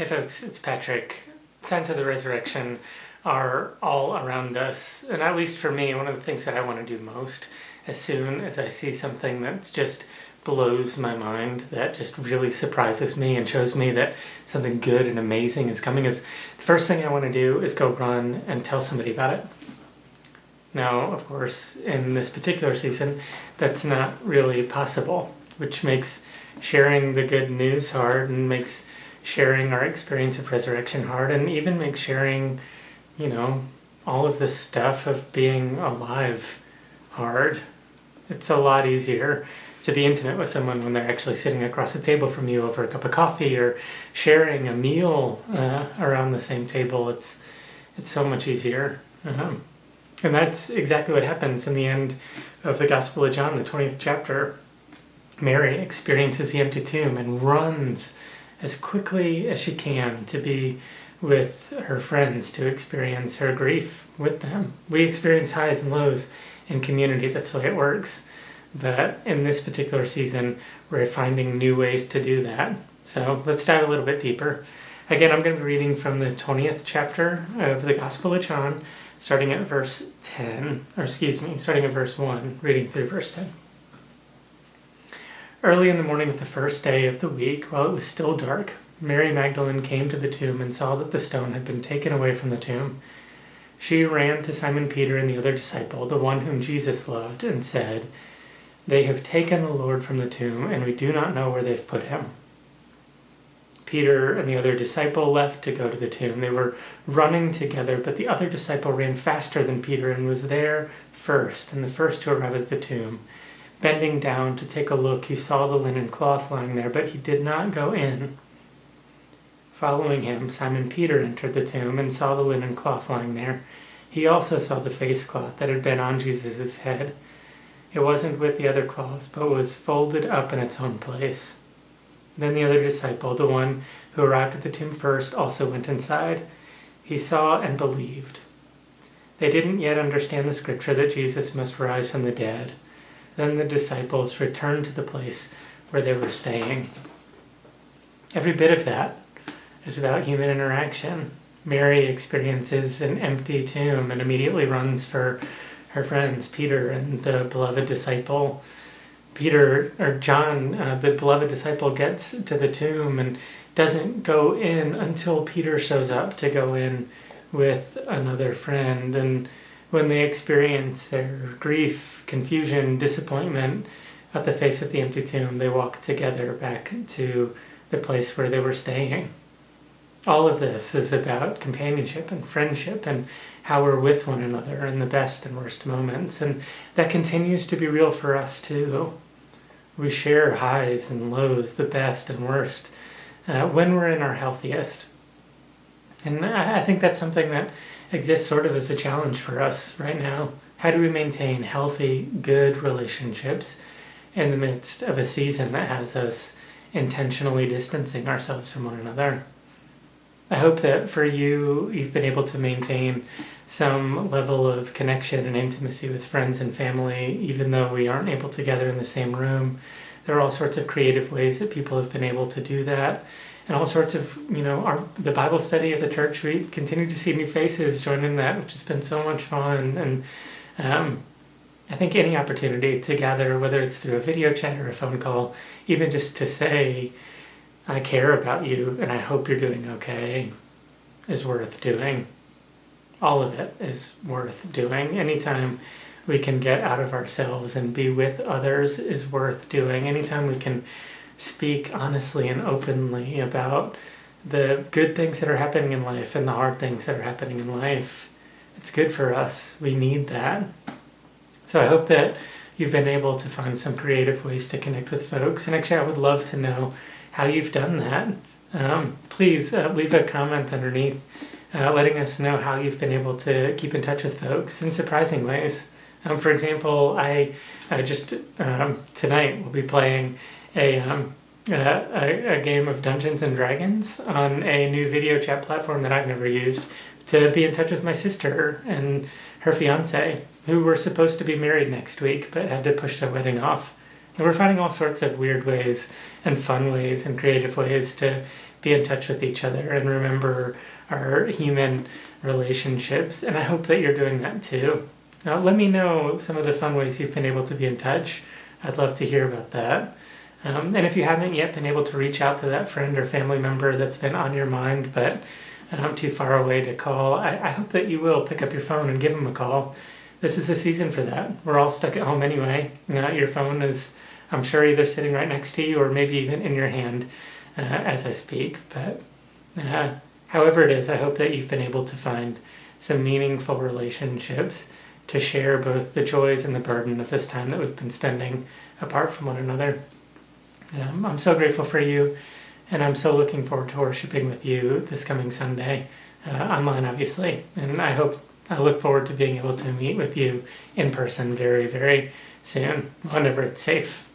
Hey folks, it's Patrick. Signs of the resurrection are all around us, and at least for me, one of the things that I want to do most as soon as I see something that just blows my mind, that just really surprises me and shows me that something good and amazing is coming, is the first thing I want to do is go run and tell somebody about it. Now, of course, in this particular season, that's not really possible, which makes sharing the good news hard and makes sharing our experience of resurrection hard, and even makes sharing, all of this stuff of being alive hard. It's a lot easier to be intimate with someone when they're actually sitting across the table from you over a cup of coffee or sharing a meal around the same table. It's so much easier. And that's exactly what happens in the end of the Gospel of John, the 20th chapter. Mary experiences the empty tomb and runs as quickly as she can to be with her friends, to experience her grief with them. We experience highs and lows in community. That's the way it works. But in this particular season, we're finding new ways to do that. So let's dive a little bit deeper. Again, I'm going to be reading from the 20th chapter of the Gospel of John, starting at verse 1, reading through verse 10. Early in the morning of the first day of the week, while it was still dark, Mary Magdalene came to the tomb and saw that the stone had been taken away from the tomb. She ran to Simon Peter and the other disciple, the one whom Jesus loved, and said, "They have taken the Lord from the tomb, and we do not know where they've put him." Peter and the other disciple left to go to the tomb. They were running together, but the other disciple ran faster than Peter and was there first, and the first to arrive at the tomb. Bending down to take a look, he saw the linen cloth lying there, but he did not go in. Following him, Simon Peter entered the tomb and saw the linen cloth lying there. He also saw the face cloth that had been on Jesus' head. It wasn't with the other cloths, but was folded up in its own place. Then the other disciple, the one who arrived at the tomb first, also went inside. He saw and believed. They didn't yet understand the scripture that Jesus must rise from the dead. Then the disciples returned to the place where they were staying. Every bit of that is about human interaction. Mary experiences an empty tomb and immediately runs for her friends, Peter and the beloved disciple. John, the beloved disciple, gets to the tomb and doesn't go in until Peter shows up to go in with another friend. And when they experience their grief, confusion, disappointment at the face of the empty tomb, they walk together back to the place where they were staying. All of this is about companionship and friendship and how we're with one another in the best and worst moments. And that continues to be real for us too. We share highs and lows, the best and worst, when we're in our healthiest. And I think that's something that exists sort of as a challenge for us right now. How do we maintain healthy, good relationships in the midst of a season that has us intentionally distancing ourselves from one another? I hope that for you, you've been able to maintain some level of connection and intimacy with friends and family, even though we aren't able to gather in the same room. There are all sorts of creative ways that people have been able to do that. And all sorts of, the Bible study of the church, we continue to see new faces join in that, which has been so much fun. And I think any opportunity to gather, whether it's through a video chat or a phone call, even just to say, "I care about you and I hope you're doing okay," is worth doing. All of it is worth doing. Anytime we can get out of ourselves and be with others is worth doing. Anytime we can speak honestly and openly about the good things that are happening in life and the hard things that are happening in life, it's good for us. We need that. So I hope that you've been able to find some creative ways to connect with folks. And actually, I would love to know how you've done that. Please leave a comment underneath letting us know how you've been able to keep in touch with folks in surprising ways. For example, I just tonight will be playing a game of Dungeons and Dragons on a new video chat platform that I've never used to be in touch with my sister and her fiance, who were supposed to be married next week but had to push their wedding off. And we're finding all sorts of weird ways and fun ways and creative ways to be in touch with each other and remember our human relationships. And I hope that you're doing that too. Now, let me know some of the fun ways you've been able to be in touch. I'd love to hear about that. And if you haven't yet been able to reach out to that friend or family member that's been on your mind but too far away to call, I hope that you will pick up your phone and give them a call. This is the season for that. We're all stuck at home anyway. Your phone is, I'm sure, either sitting right next to you or maybe even in your hand as I speak. But however it is, I hope that you've been able to find some meaningful relationships to share both the joys and the burden of this time that we've been spending apart from one another. I'm so grateful for you, and I'm so looking forward to worshiping with you this coming Sunday, online obviously, and I look forward to being able to meet with you in person very, very soon, whenever it's safe.